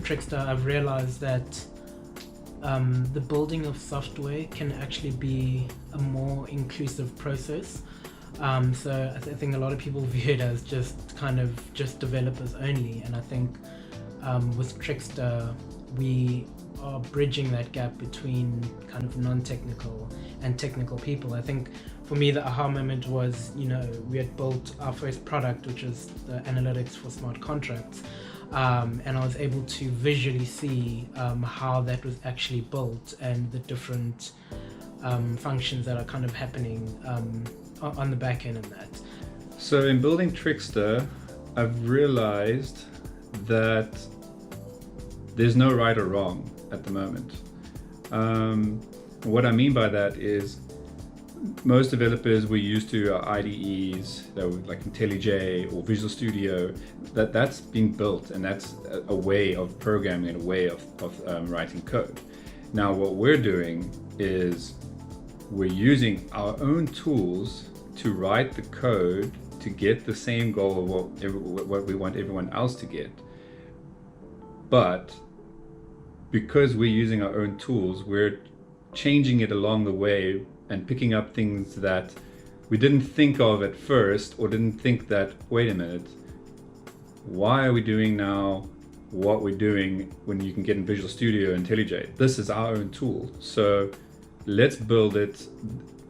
Trixta, I've realized that the building of software can actually be a more inclusive process. So I think a lot of people view it as just developers only, and I think with Trixta we are bridging that gap between kind of non-technical and technical people. I think for me the aha moment was, we had built our first product, which is the analytics for smart contracts, and I was able to visually see how that was actually built and the different functions that are kind of happening on the back end of that. So in building Trixta, I've realized that there's no right or wrong at the moment. What I mean by that is most developers were used to IDEs that were like IntelliJ or Visual Studio. That's being built, and that's a way of programming and a way of writing code. Now what we're doing is we're using our own tools to write the code to get the same goal of what we want everyone else to get. But because we're using our own tools, we're changing it along the way and picking up things that we didn't think of at first, or didn't think that, wait a minute, why are we doing now what we're doing when you can get in Visual Studio and IntelliJ? This is our own tool. So let's build it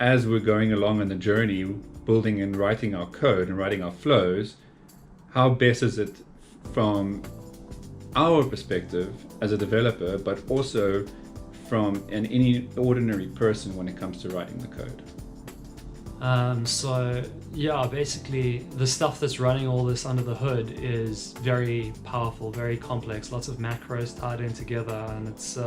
as we're going along on the journey, building and writing our code and writing our flows. How best is it from our perspective as a developer, but also from any ordinary person when it comes to writing the code? So yeah, basically the stuff that's running all this under the hood is very powerful, very complex, lots of macros tied in together, and it's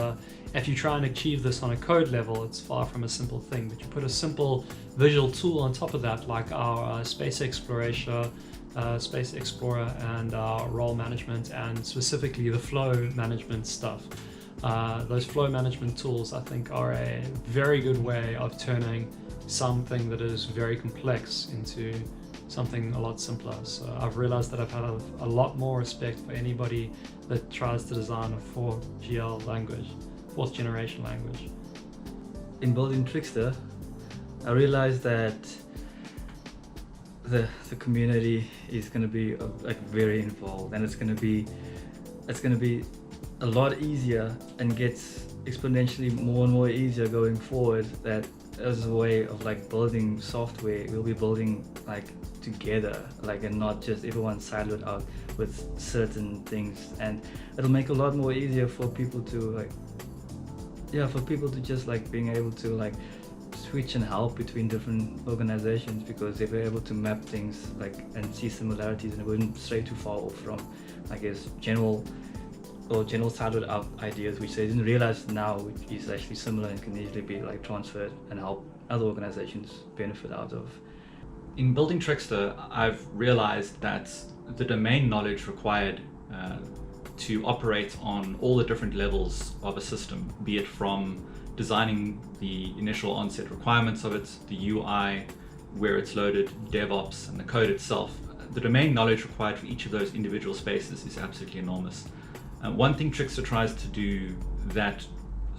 if you try and achieve this on a code level, it's far from a simple thing. But you put a simple visual tool on top of that, like our Space Explorer and our role management, and specifically the flow management stuff. Those flow management tools, I think, are a very good way of turning something that is very complex into something a lot simpler. So I've realized that I've had a lot more respect for anybody that tries to design a 4GL language, fourth generation language. In building Trixta, I realized that the community is going to be very involved, and it's going to be a lot easier and gets exponentially more and more easier going forward. That as a way of building software, we'll be building together, and not just everyone siloed out with certain things, and it'll make a lot more easier for people to just being able to switch and help between different organizations, because they were able to map things and see similarities, and it wouldn't stray too far off from general siloed out ideas, which they didn't realize now is actually similar and can easily be transferred and help other organizations benefit out of. In building Trixta, I've realized that the domain knowledge required to operate on all the different levels of a system, be it from designing the initial onset requirements of it, the UI, where it's loaded, DevOps, and the code itself, the domain knowledge required for each of those individual spaces is absolutely enormous. One thing Trixta tries to do that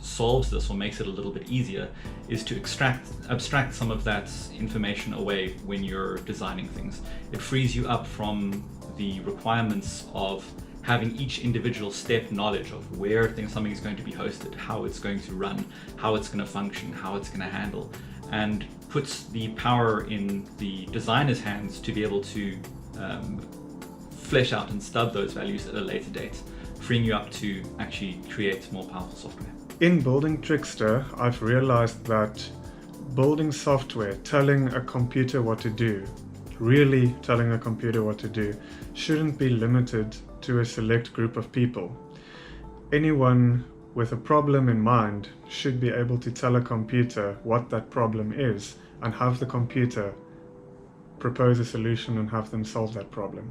solves this or makes it a little bit easier is to abstract some of that information away when you're designing things. It frees you up from the requirements of having each individual step knowledge of where something is going to be hosted, how it's going to run, how it's going to function, how it's going to handle, and puts the power in the designer's hands to be able to flesh out and stub those values at a later date, freeing you up to actually create more powerful software. In building Trixta, I've realized that building software, telling a computer what to do, really telling a computer what to do, shouldn't be limited to a select group of people. Anyone with a problem in mind should be able to tell a computer what that problem is and have the computer propose a solution and have them solve that problem.